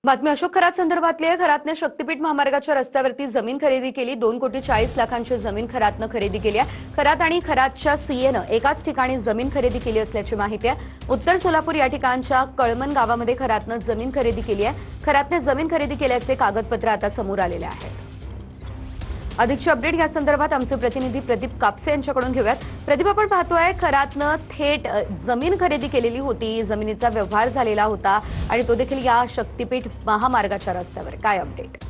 बातमी अशोक खरात संदर्भातली आहे। खरातने शक्तीपीठ महामार्गाच्या रस्त्यावरती जमीन खरेदी केली। 2,40,00,000ची जमीन खरातनं खरेदी केली आहे। खरात आणि खरातच्या सीएनं एकाच ठिकाणी जमीन खरेदी केली असल्याची माहिती आहे। उत्तर सोलापूर या ठिकाणच्या कळमन गावामध्ये खरातनं जमीन खरेदी केली आहे। खरातने जमीन खरेदी केल्याचे कागदपत्र आता समोर आलेले आहेत। अधिकची अपडेट या संदर्भात आमचे प्रतिनिधी प्रदीप कापसे यांच्याकडून घेऊयात। प्रदीप, आपण पाहतोय खरातनं थेट जमीन खरेदी केलेली होती, जमिनीचा व्यवहार झालेला होता आणि तो देखील या शक्तीपीठ महामार्गाच्या रस्त्यावर। काय अपडेट?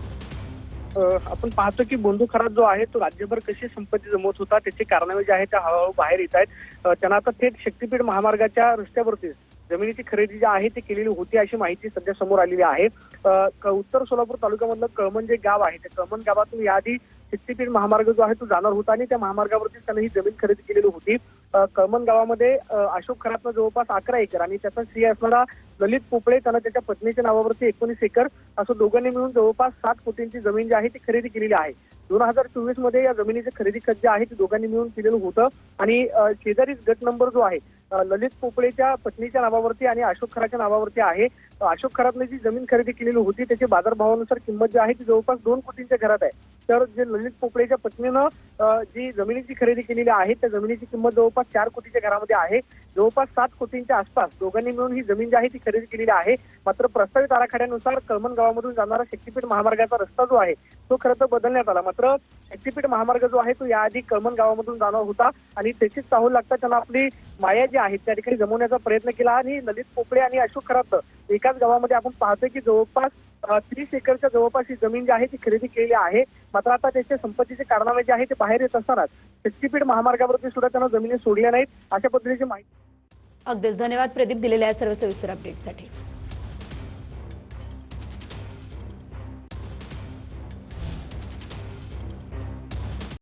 आपण पाहतो की बोंधू खरात जो आहे तो राज्यभर कशी संपत्ती जमवत होता त्याचे कारनामे जे आहेत ते हळूहळू बाहेर येत आहेत। त्यांना आता थेट शक्तीपीठ महामार्गाच्या रस्त्यावरती जमिनीची खरेदी जी आहे ती केलेली होती अशी माहिती सध्या समोर आलेली आहे। उत्तर सोलापूर तालुक्यामधलं कळमन जे गाव आहे त्या कळमन गावातून याआधी शक्तीपीठ महामार्ग जो आहे तो जाणार होता आणि त्या महामार्गावरती त्यांनी ही जमीन खरेदी केलेली होती। कळमन गावामध्ये अशोक खरातनं जवळपास 11 एकर आणि त्याचा सीए असणारा ललित पोपळे त्यानं त्याच्या पत्नीच्या नावावरती 19 एकर असं दोघांनी मिळून जवळपास 7 कोटींची जमीन जी आहे ती खरेदी केलेली आहे। 2024 मध्ये या जमिनीचे खरेदी खत जे आहे ते दोघांनी मिळून केलेलं होतं आणि शेजारीच गट नंबर जो आहे ललित पोपळेच्या पत्नीच्या नावावरती आणि अशोक खराच्या नावावरती आहे। अशोक खरातने जी जमीन खरेदी केलेली होती त्याची बाजारभावानुसार किंमत जी आहे ती जवळपास 2 कोटींच्या घरात आहे। तर जे ललित पोपळेच्या पत्नीनं जी जमिनीची खरेदी केलेली आहे त्या जमिनीची किंमत जवळपास 4 कोटीच्या घरामध्ये आहे। जवळपास 7 कोटींच्या आसपास दोघांनी मिळून ही जमीन जी आहे ती खरेदी केलेली आहे। मात्र प्रस्तावित आराखड्यानुसार कळमन गावामधून जाणारा शक्तीपीठ महामार्गाचा रस्ता जो आहे तो खरं तर बदलण्यात आला। मात्र शक्तीपीठ महामार्ग जो आहे तो याआधी कळमन गावामधून जाणार होता आणि त्याचीच चाहूल लागता त्यांना आपली माया जी आहे त्या ठिकाणी जमवण्याचा प्रयत्न केला आणि ललित पोपळे आणि अशोक खरात एकाच गावामध्ये आपण पाहतोय की जवळपास 30 एकरच्या जवळपास ही जमीन जी आहे ती खरेदी केलेली आहे। मात्र आता त्याच्या संपत्तीचे कारनामे जे आहे ते बाहेर येत असतानाच शक्तीपीठ महामार्गावरती सुद्धा त्यांना जमिनी सोडल्या नाहीत अशा पद्धतीची माहिती। अगदीच धन्यवाद प्रदीप, दिलेल्या सर्व सविस्तर अपडेटसाठी।